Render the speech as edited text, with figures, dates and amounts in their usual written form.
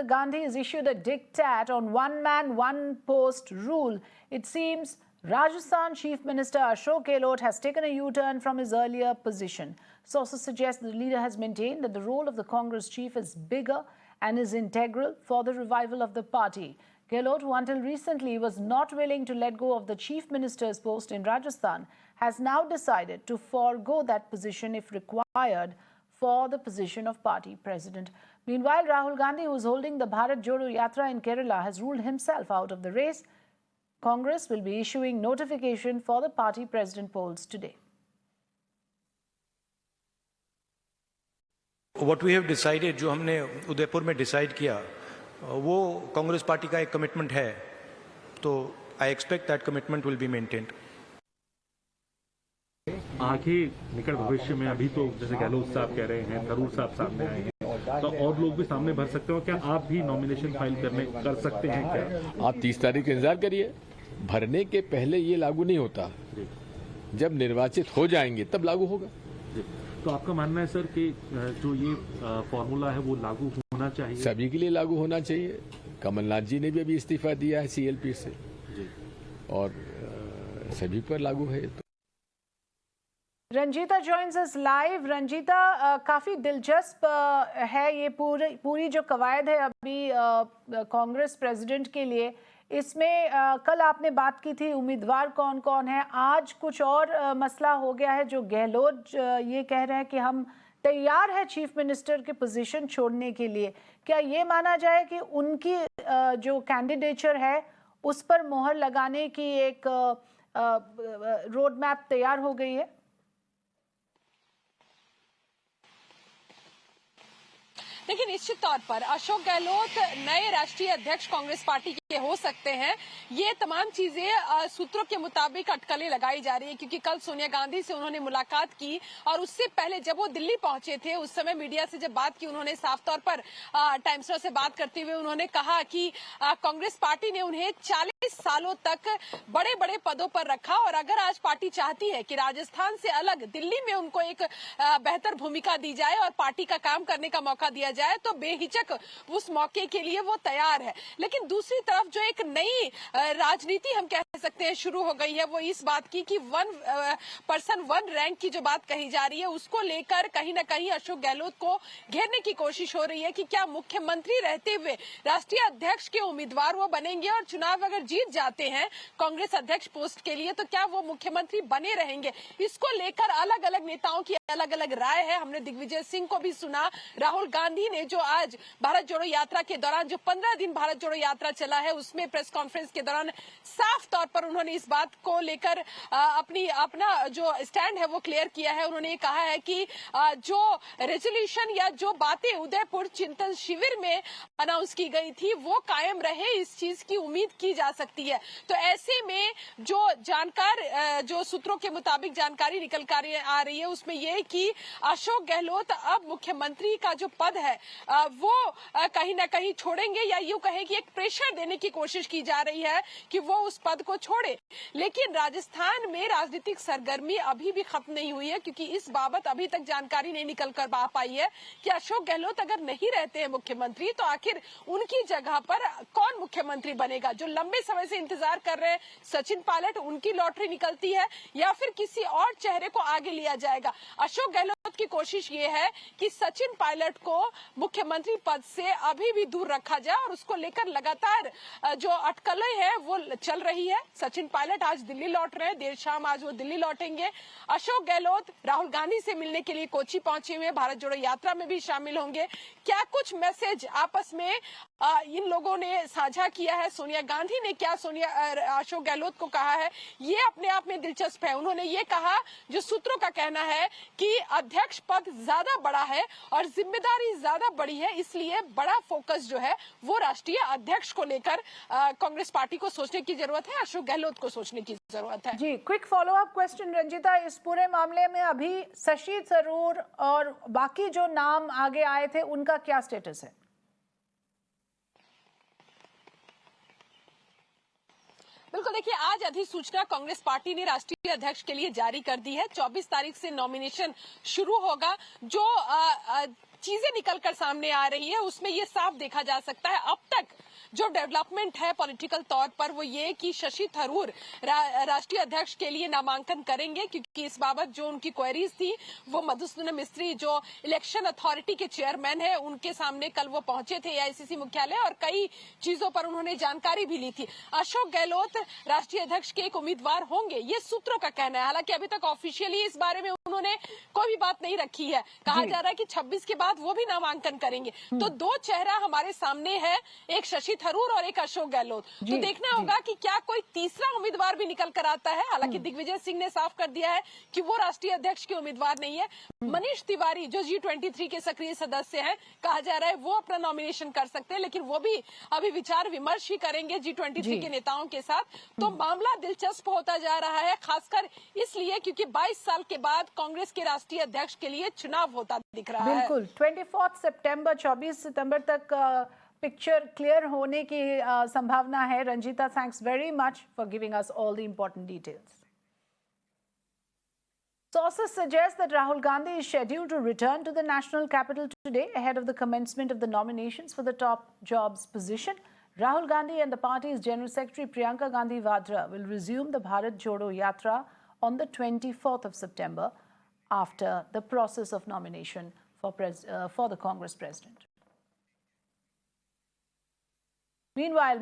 the Gandhis issued a diktat on one man, one post rule. It seems Rajasthan Chief Minister Ashok Gehlot has taken a U-turn from his earlier position. Sources suggest the leader has maintained that the role of the Congress chief is bigger and is integral for the revival of the party. Gehlot, who until recently was not willing to let go of the chief minister's post in Rajasthan, has now decided to forego that position if required for the position of party president. Meanwhile, Rahul Gandhi, who is holding the Bharat Jodo Yatra in Kerala, has ruled himself out of the race. Congress will be issuing notification for the party president polls today. What we have decided, जो हमने उदयपुर में decide किया, वो Congress party का एक commitment है, तो I expect that commitment will be maintained. आगे निकट भविष्य में अभी तो जैसे गहलोत साहब कह रहे हैं, थरूर साहब सामने आए हैं, तो और लोग भी सामने भर सकते हो क्या? आप भी नॉमिनेशन फाइल कर सकते हैं क्या? आप 30 तारीख का इंतजार करिए. भरने के पहले ये लागू नहीं होता, जब निर्वाचित हो जाएंगे तब लागू होगा. तो आपका मानना है सर कि जो ये फॉर्मूला है वो लागू होना चाहिए, सभी के लिए लागू होना चाहिए. कमलनाथ जी ने भी अभी इस्तीफा दिया है CLP से और सभी पर लागू है. तो Ranjita joins us live. Ranjita, काफी दिलचस्प है ये पूरी जो कवायद है अभी कांग्रेस प्रेसिडेंट के लिए. इसमें कल आपने बात की थी उम्मीदवार कौन कौन है, आज कुछ और मसला हो गया है जो गहलोत ये कह रहे हैं कि हम तैयार है चीफ मिनिस्टर के पोजीशन छोड़ने के लिए. क्या ये माना जाए कि उनकी जो कैंडिडेचर है उस पर मोहर लगाने की एक रोड मैप तैयार हो गई है? देखिए, निश्चित तौर पर अशोक गहलोत नए राष्ट्रीय अध्यक्ष कांग्रेस पार्टी के हो सकते हैं. ये तमाम चीजें सूत्रों के मुताबिक अटकलें लगाई जा रही है, क्योंकि कल सोनिया गांधी से उन्होंने मुलाकात की और उससे पहले जब वो दिल्ली पहुंचे थे उस समय मीडिया से जब बात की, उन्होंने साफ तौर पर टाइम्स से बात करते हुए उन्होंने कहा कि कांग्रेस पार्टी ने उन्हें 40 सालों तक बड़े बड़े पदों पर रखा और अगर आज पार्टी चाहती है कि राजस्थान से अलग दिल्ली में उनको एक बेहतर भूमिका दी जाए और पार्टी का काम करने का मौका दिया जाए तो बेहिचक उस मौके के लिए वो तैयार है. लेकिन दूसरी तरफ जो एक नई राजनीति हम कह सकते हैं शुरू हो गई है, वो इस बात की कि वन पर्सन वन रैंक की जो बात कही जा रही है उसको लेकर कहीं ना कहीं अशोक गहलोत को घेरने की कोशिश हो रही है कि क्या मुख्यमंत्री रहते हुए राष्ट्रीय अध्यक्ष के उम्मीदवार वो बनेंगे और चुनाव अगर जीत जाते हैं कांग्रेस अध्यक्ष पोस्ट के लिए तो क्या वो मुख्यमंत्री बने रहेंगे. इसको लेकर अलग अलग नेताओं की अलग अलग राय है. हमने दिग्विजय सिंह को भी सुना. राहुल गांधी ने जो आज भारत जोड़ो यात्रा के दौरान जो 15 दिन भारत जोड़ो यात्रा चला है उसमें प्रेस कॉन्फ्रेंस के दौरान साफ तौर पर उन्होंने इस बात को लेकर अपना जो स्टैंड है वो क्लियर किया है. उन्होंने कहा है कि जो रेजोल्यूशन या जो बातें उदयपुर चिंतन शिविर में अनाउंस की गई थी वो कायम रहे, इस चीज की उम्मीद की जा सकती है. तो ऐसे में जो जो सूत्रों के मुताबिक जानकारी निकल कर आ रही है उसमें यह कि अशोक गहलोत अब मुख्यमंत्री का जो पद है वो कहीं ना कहीं छोड़ेंगे या यूं कहें कि एक प्रेशर देने की कोशिश की जा रही है कि वो उस पद को छोड़े. लेकिन राजस्थान में राजनीतिक सरगर्मी अभी भी खत्म नहीं हुई है, क्योंकि इस बाबत अभी तक जानकारी नहीं निकल कर आ पाई है कि अशोक गहलोत अगर नहीं रहते हैं मुख्यमंत्री तो आखिर उनकी जगह पर कौन मुख्यमंत्री बनेगा. जो लंबे समय से इंतजार कर रहे हैं सचिन पायलट, उनकी लॉटरी निकलती है या फिर किसी और चेहरे को आगे लिया जाएगा. अशोक गहलोत की कोशिश ये है कि सचिन पायलट को मुख्यमंत्री पद से अभी भी दूर रखा जाए और उसको लेकर लगातार जो अटकलें हैं वो चल रही है. सचिन पायलट आज दिल्ली लौट रहे हैं, देर शाम आज वो दिल्ली लौटेंगे. अशोक गहलोत राहुल गांधी से मिलने के लिए कोची पहुंचे हुए, भारत जोड़ो यात्रा में भी शामिल होंगे. क्या कुछ मैसेज आपस में इन लोगों ने साझा किया है, सोनिया गांधी ने क्या अशोक गहलोत को कहा है, ये अपने आप में दिलचस्प है. उन्होंने ये कहा, जो सूत्रों का कहना है कि अध्यक्ष पद ज्यादा बड़ा है और जिम्मेदारी ज्यादा बड़ी है, इसलिए बड़ा फोकस जो है वो राष्ट्रीय अध्यक्ष को लेकर कांग्रेस पार्टी को सोचने की जरूरत है, अशोक गहलोत को सोचने की जरूरत है. जी, quick follow up question Ranjita, इस पूरे मामले में अभी शशि थरूर और बाकी जो नाम आगे आए थे उनका क्या स्टेटस है? बिल्कुल, देखिए आज अधिसूचना कांग्रेस पार्टी ने राष्ट्रीय अध्यक्ष के लिए जारी कर दी है. 24 तारीख से नॉमिनेशन शुरू होगा. जो चीजें निकलकर सामने आ रही है उसमें ये साफ देखा जा सकता है अब तक जो डेवलपमेंट है पॉलिटिकल तौर पर वो ये कि शशि थरूर राष्ट्रीय अध्यक्ष के लिए नामांकन करेंगे, क्योंकि इस बाबत जो उनकी क्वेरीज थी वो मधुसूदन मिस्त्री जो इलेक्शन अथॉरिटी के चेयरमैन है उनके सामने कल वो पहुंचे थे एआईसीसी मुख्यालय और कई चीजों पर उन्होंने जानकारी भी ली थी। अशोक गहलोत राष्ट्रीय अध्यक्ष के एक उम्मीदवार होंगे ये सूत्रों का कहना है, हालांकि अभी तक ऑफिशियली इस बारे में उन्होंने कोई भी बात नहीं रखी है। कहा जा रहा है कि 26 के बाद वो भी नामांकन करेंगे। तो दो चेहरा हमारे सामने है, एक शशि थरूर और एक अशोक गहलोत। तो देखना होगा कि क्या कोई तीसरा उम्मीदवार भी निकल कर आता है। हालांकि दिग्विजय सिंह ने साफ कर दिया है कि वो राष्ट्रीय अध्यक्ष के उम्मीदवार नहीं है। मनीष तिवारी जो G23 के सक्रिय सदस्य हैं, कहा जा रहा है वो अपना नॉमिनेशन कर सकते हैं, लेकिन वो भी अभी विचार विमर्श ही करेंगे G23 के नेताओं के साथ। तो मामला दिलचस्प होता जा रहा है, खासकर इसलिए क्योंकि 22 साल के बाद कांग्रेस के राष्ट्रीय अध्यक्ष के लिए चुनाव होता दिख रहा है। बिल्कुल 24 सितंबर 24 सितंबर तक पिक्चर क्लियर होने की संभावना है। Ranjita, thanks very much for giving us all the important details. Sources suggest that Rahul Gandhi is scheduled to return to the national capital today ahead of the commencement of the nominations for the top jobs position. Rahul Gandhi and the party's General Secretary Priyanka Gandhi Vadra will resume the Bharat Jodo Yatra on the 24th of September after the process of nomination for the Congress president. Meanwhile,